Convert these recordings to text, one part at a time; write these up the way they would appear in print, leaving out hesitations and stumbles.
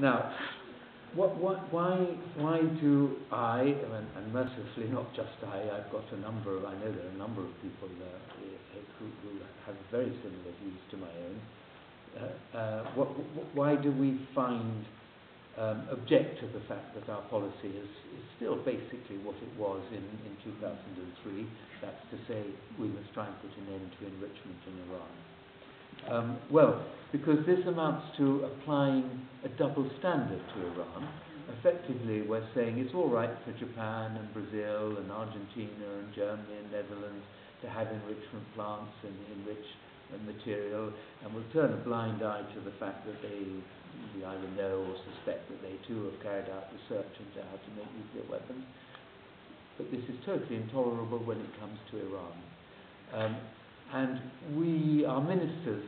Now, why do I, and mercifully not just I've got a number of, I know there are a number of people who have very similar views to my own. Why do we object to the fact that our policy is still basically what it was in 2003? That's to say, we must try and put an end to enrichment in Iran. Well, because this amounts to applying a double standard to Iran. Effectively, we're saying it's all right for Japan and Brazil and Argentina and Germany and Netherlands to have enrichment plants and enrich material, and we'll turn a blind eye to the fact that we either know or suspect that they too have carried out research into how to make nuclear weapons. But this is totally intolerable when it comes to Iran. And our ministers,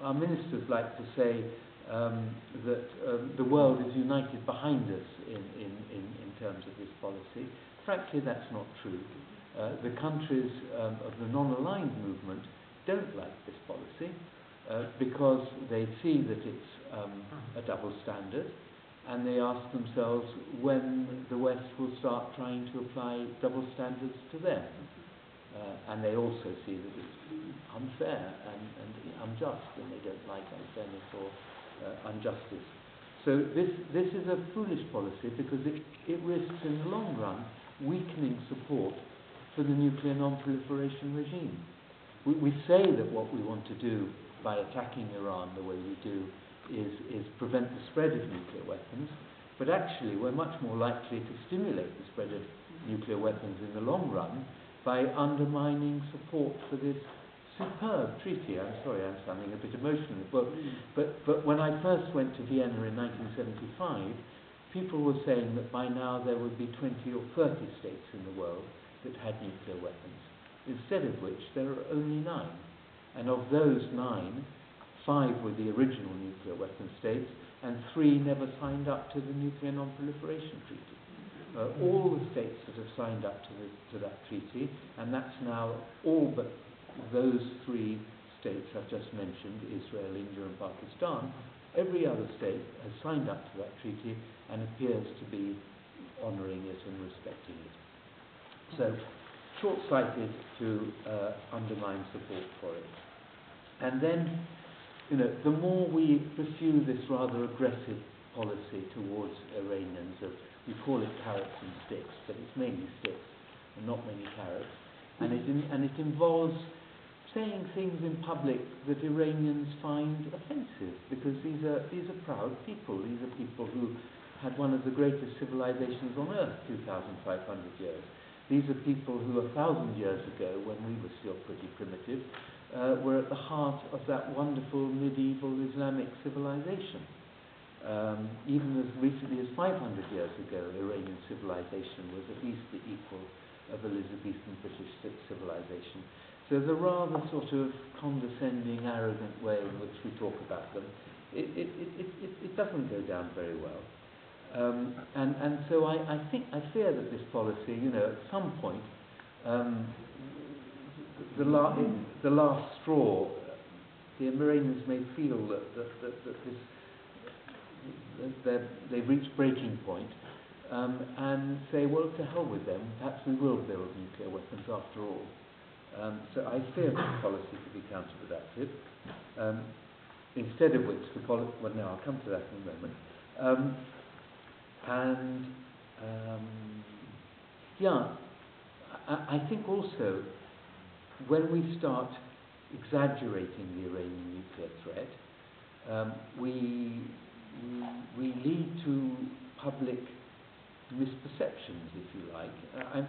our ministers like to say that the world is united behind us in terms of this policy. Frankly, that's not true. The countries of the non-aligned movement don't like this policy because they see that it's a double standard, and they ask themselves when the West will start trying to apply double standards to them. And they also see that it's unfair and unjust, and they don't like unfairness or injustice. So this is a foolish policy because it risks in the long run weakening support for the nuclear non-proliferation regime. We say that what we want to do by attacking Iran the way we do is prevent the spread of nuclear weapons, but actually we're much more likely to stimulate the spread of nuclear weapons in the long run by undermining support for this superb treaty. I'm sorry, I'm sounding a bit emotional, but when I first went to Vienna in 1975, people were saying that by now there would be 20 or 30 states in the world that had nuclear weapons, instead of which there are only 9. And of those 9, 5 were the original nuclear weapon states, and 3 never signed up to the Nuclear Non-Proliferation Treaty. All the states that have signed up to that treaty, and that's now all but those 3 states I've just mentioned, Israel, India and Pakistan, every other state has signed up to that treaty and appears to be honouring it and respecting it. So, short-sighted to undermine support for it. And then, the more we pursue this rather aggressive policy towards Iranians of, we call it carrots and sticks, but it's mainly sticks and not many carrots. And it involves saying things in public that Iranians find offensive, because these are proud people. These are people who had one of the greatest civilizations on earth 2,500 years. These are people who 1,000 years ago, when we were still pretty primitive, were at the heart of that wonderful medieval Islamic civilization. Even as recently as 500 years ago, Iranian civilization was at least the equal of Elizabethan British civilization. So the rather sort of condescending, arrogant way in which we talk about them, it doesn't go down very well. And so I fear that this policy, at some point, the last straw, the Iranians may feel that they've reached breaking point, and say, well, to hell with them, perhaps we will build nuclear weapons after all. So I fear this policy to be counterproductive, instead of which well, now I'll come to that in a moment. I think also when we start exaggerating the Iranian nuclear threat, we lead to public misperceptions, if you like.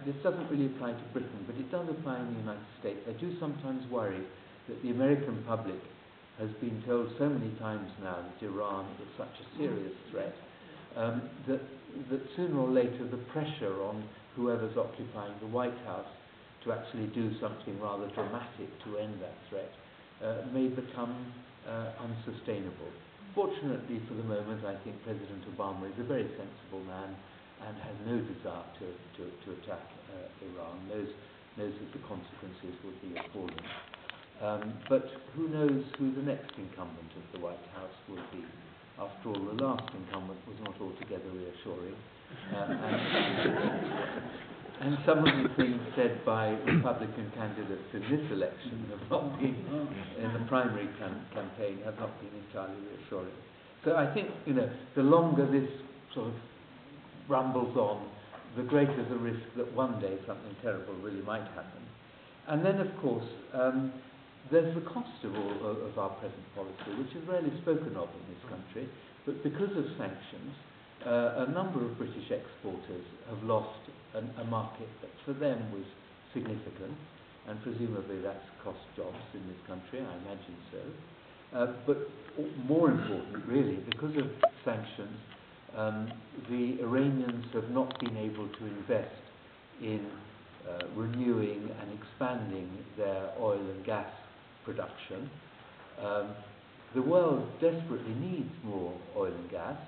This doesn't really apply to Britain, but it does apply in the United States. I do sometimes worry that the American public has been told so many times now that Iran is such a serious threat, that sooner or later the pressure on whoever's occupying the White House to actually do something rather dramatic to end that threat may become unsustainable. Fortunately, for the moment, I think President Obama is a very sensible man and has no desire to attack Iran, knows that the consequences would be appalling. But who knows who the next incumbent of the White House will be. After all, the last incumbent was not altogether reassuring. And some of the things said by Republican candidates in this election have not been, in the primary campaign, have not been entirely reassuring. So I think, the longer this sort of rumbles on, the greater the risk that one day something terrible really might happen. And then, of course, there's the cost of our present policy, which is rarely spoken of in this country. But because of sanctions, a number of British exporters have lost a market that for them was significant, and presumably that's cost jobs in this country, I imagine so. But more important, really, because of sanctions, the Iranians have not been able to invest in renewing and expanding their oil and gas production. The world desperately needs more oil and gas.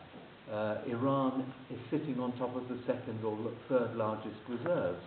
Iran is sitting on top of the second or third largest reserves